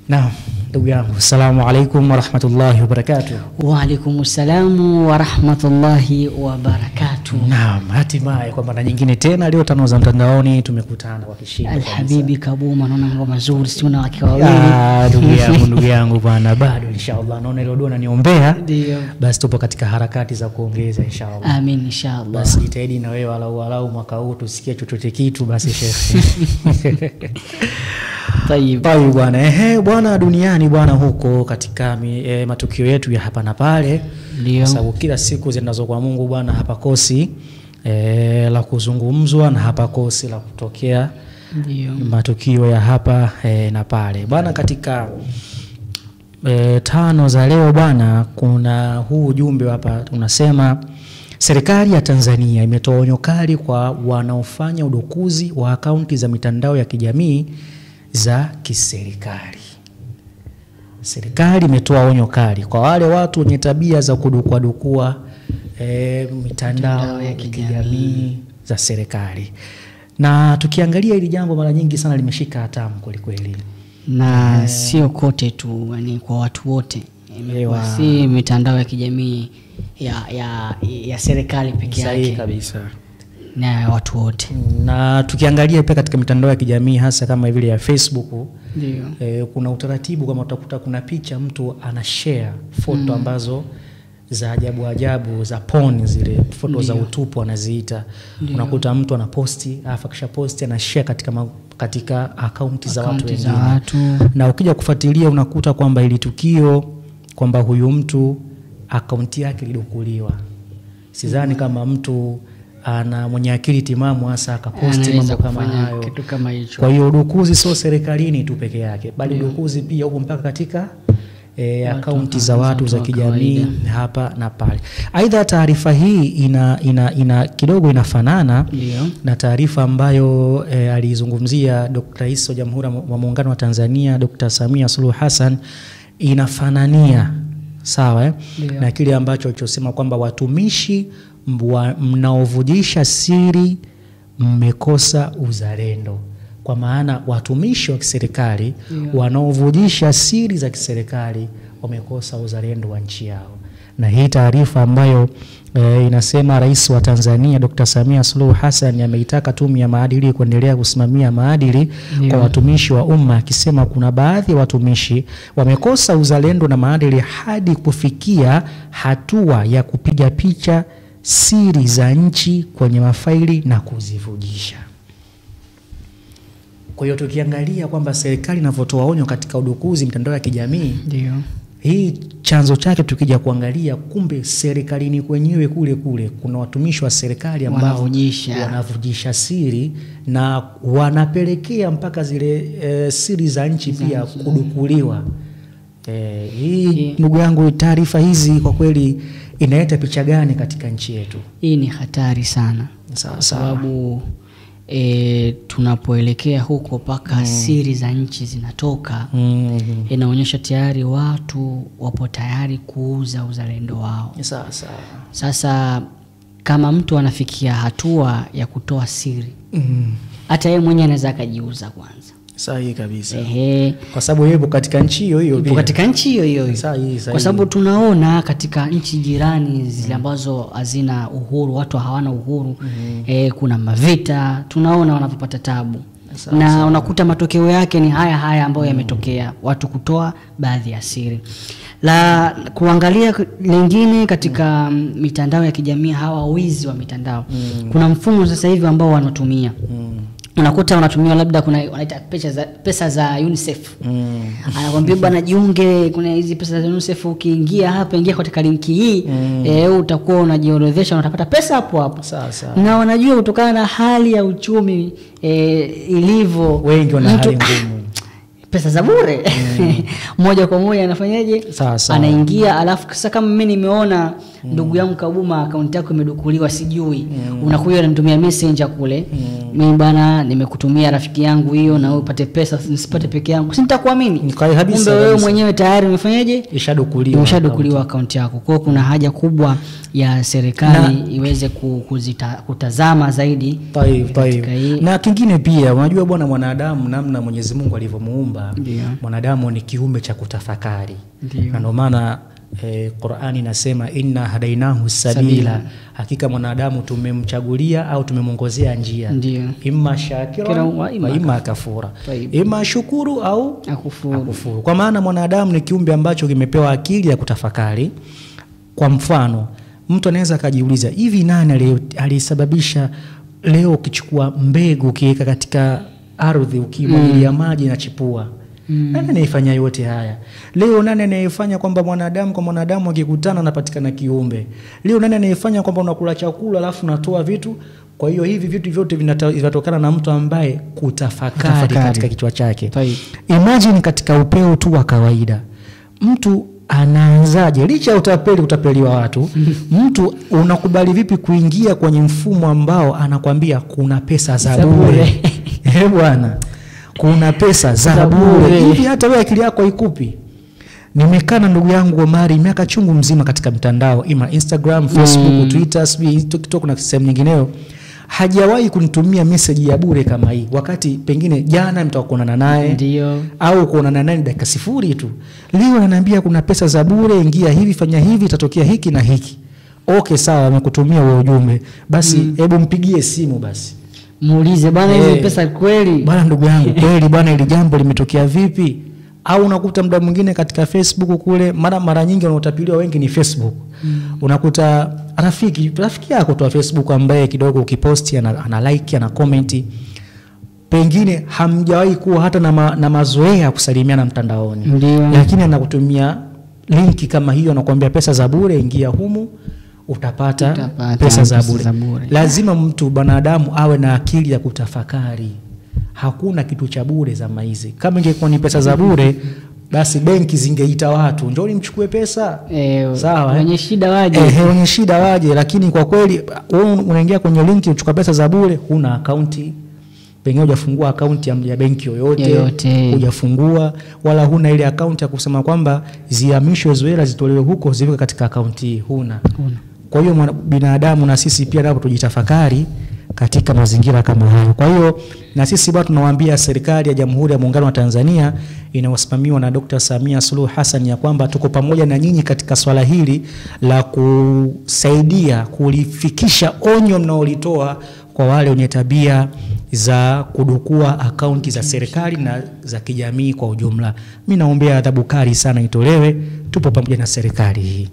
Naam, ndugu yangu, assalamu alaykum wa rahmatullahi wa barakatuh. Wa alaykum assalamu wa rahmatullahi wa barakatuh. Naam, hatimaye kwa mara nyingine tena leo tano za mtandaoni tumekutana kwa kishindo. Alhabibi Kabuma, naona mambo mazuri, si una wake wawili. Ndugu yangu bwana, bado inshallah naona ile dua niombea. Ndio. Basi tupo katika harakati za kuongeza inshallah. Amin inshallah. Basi jitahidi na wewe walau mwaka huu tusikie chochote kitu basi Sheikh. Tayib bwana, bwana duniani bwana huko katika matukio yetu ya hapa na pale. Ndio. Sababu kila siku zinazo kwa Mungu bwana hapakosi la kuzungumzwa na hapakosi la kutokea. Ndio. Matukio ya hapa na pale. Bwana katika tano za leo bwana kuna huu ujumbe hapa unasema serikali ya Tanzania imetoa onyo kali kwa wanaofanya udukuzi wa akaunti za mitandao ya kijamii za kiserikali. Serikali imetoa onyo kali kwa wale watu wenye tabia za kudukua mitandao ya kijamii za serikali. Na tukiangalia hili jambo mara nyingi sana limeshika hatamu kweli. Na sio kote tu, yani kwa watu wote. Si mitandao ya kijamii ya serikali pekee yake. Sahihi kabisa. Na watu wote. Na tukiangalia pia katika mitandao ya kijamii hasa kama vile ya Facebook, ndio. Kuna utaratibu kama utakuta kuna picha mtu ana share foto ambazo za ajabu za porn, zile foto za utupu anaziita. Unakuta mtu anaposti, kisha posti ana share katika akaunti za watu wengine. Na ukija kufuatilia unakuta kwamba ili tukio kwamba huyu mtu akaunti yake ilidukuliwa. Sidhani kama mtu ana mwenye akili timamu hasa akaposti mambo kama hayo. Kitu kama hicho. Kwa hiyo udukuzi sio serikalini tu peke yake, bali udukuzi pia huko mpaka katika akaunti za watu za kijamii hapa na pale. Aidha taarifa hii ina kidogo inafanana na taarifa ambayo alizungumzia Dr. Rais wa Jamhuri wa Muungano wa Tanzania Dr. Samia Suluhu Hassan, inafanania sawa na kile ambacho alichosema kwamba watumishi mnaovujisha siri mmekosa uzalendo. Kwa maana watumishi wa kiserikali wanaovujisha siri za kiserikali wamekosa uzalendo wa nchi yao. Na hii taarifa ambayo inasema Rais wa Tanzania Dr. Samia Suluhu Hassan ameitaka Tume ya Maadili kuendelea kusimamia maadili kwa watumishi wa umma, akisema kuna baadhi ya watumishi wamekosa uzalendo na maadili hadi kufikia hatua ya kupiga picha siri za nchi kwenye mafaili na kuzivujisha. Kwa hiyo tukiangalia kwamba serikali inavyotoa onyo katika udukuzi mitandao ya kijamii, ndio hii chanzo chake tukija kuangalia, kumbe serikalini kwenyewe kule kuna watumishi wa serikali ambao wanavujisha siri na wanapelekea mpaka zile siri za nchi pia kudukuliwa. Hii ndugu yangu, taarifa hizi kwa kweli inaleta picha gani katika nchi yetu? Hii ni hatari sana. Sababu tunapoelekea huko paka siri za nchi zinatoka, inaonyesha tayari watu wapo tayari kuuza uzalendo wao. Sasa kama mtu anafikia hatua ya kutoa siri, hata yeye mwenyewe anaweza akajiuza kwanza. Sahihi kabisa. Kwa sababu yeye katika nchi hiyo pia. Katika nchi hiyo. Sahihi. Kwa sababu tunaona katika nchi jirani zile ambazo hazina uhuru, watu hawana uhuru, kuna mavita, tunaona wanapopata tabu. Na unakuta matokeo yake ni haya ambayo yametokea, watu kutoa baadhi ya siri. La kuangalia lingine katika mitandao ya kijamii, hawa wizi wa mitandao. Kuna mfumo sasa hivi ambao wanatumia. Unakuta wanatumia labda wanaita pesa za UNICEF. Anakuambia bwana jiunge, kuna hizi pesa za UNICEF, ukiingia hapa, ingia katika linki hii, utakuwa unajiorodhesha na utapata pesa hapo. Na wanajua kutokana na hali ya uchumi ilivyo, wengi wana hali ngumu, pesa za bure. Moja kwa moja anafanyaje? Anaingia, alafu sasa kama mimi nimeona ndugu yangu Kabuma akaunti yako imedukuliwa sijui, unakuja unamtumia messenger kule, mimi bana nimekutumia rafiki yangu hiyo na wewe upate pesa, nisipate peke yangu, si nitakuamini? Kumbe wewe mwenyewe tayari umefanyaje? Ishadukuliwa akaunti yako. Kwa hiyo kuna haja kubwa ya serikali iweze kutazama zaidi. Na kingine pia unajua bwana, mwanadamu namna Mwenyezi Mungu alivyomuumba, mwanadamu ni kiumbe cha kutafakari. Na ndio maana Qur'ani inasema inna hadainahu sabila, hakika mwanadamu tumemchagulia au tumemongozea njia, imma shakira wa imma kafura, imma shukuru au akufuru. Kwa maana mwanadamu ni kiumbe ambacho kimepewa akili ya kutafakari. Kwa mfano, mtu anaweza akajiuliza, hivi nani alisababisha leo ukichukua mbegu ukiweka katika ardhi ukimwagilia maji na chipua? Nani anayefanya yote haya? Leo nani anayefanya kwamba mwanadamu kwa mwanadamu akikutana anapatikana kiumbe? Leo nani anayefanya kwamba unakula chakula alafu unatoa vitu? Kwa hiyo hivi vitu vyote vinatokana na mtu ambaye kutafakari katika kichwa chake. Imagine katika upeo tu wa kawaida, mtu anaanzaje licha utapeliwa watu? Mtu unakubali vipi kuingia kwenye mfumo ambao anakuambia kuna pesa za bure? Bwana, kuna pesa za bure. Hivi hata wewe akili yako haikupi? Nimekaa na ndugu yangu Omari miaka chungu mzima katika mitandao, ima Instagram, Facebook, Twitter, TikTok na sehemu nyingineyo. Hajawahi kunitumia message ya bure kama hii, wakati pengine jana mtakuonana naye au kuonana naye dakika 0 tu. Leo ananiambia kuna pesa za bure, ingia hivi, fanya hivi, itatokea hiki na hiki. Okay, sawa, amekutumia wewe ujumbe. Basi hebu mpigie simu basi. Muulize bwana, hizo pesa kweli? Bwana ndugu yangu, kweli bwana, ile jambo limetokea vipi? Au unakuta muda mwingine katika Facebook kule, mara nyingi wanaotapiliwa wengi ni Facebook. Unakuta rafiki yako tu wa Facebook ambaye kidogo ukiposti ana like, ana comment. Pengine hamjawahi kuwa hata na mazoea kusalimiana mtandaoni. Lakini anakutumia linki kama hiyo, anakuambia pesa za bure, ingia humu utapata pesa za bure. Lazima mtu banadamu awe na akili ya kutafakari. Hakuna kitu cha bure zama hizi. Kama ingekuwa ni pesa za bure, basi benki zingeita watu, njoo mchukue pesa. Sawa, wenye shida waje. Wenye shida waje. Lakini kwa kweli wewe unaingia kwenye linki uchukua pesa za bure, huna akaunti. Pengine hujafungua akaunti ya benki yoyote, hujafungua, wala huna ile akaunti ya kusema kwamba zihamishwe zoela zitolewe huko ziweke katika akaunti hii, huna. Kwa hiyo binadamu na sisi pia napo tujitafakari katika mazingira kama hayo. Kwa hiyo na sisi bado tunawaambia serikali ya Jamhuri ya Muungano wa Tanzania inayosimamiwa na Dr. Samia Suluhu Hassan ya kwamba tuko pamoja na nyinyi katika swala hili la kusaidia kulifikisha onyo mnaolitoa kwa wale wenye tabia za kudukua akaunti za serikali na za kijamii kwa ujumla. Mimi naombea adhabu kali sana itolewe. Tupo pamoja na serikali hii.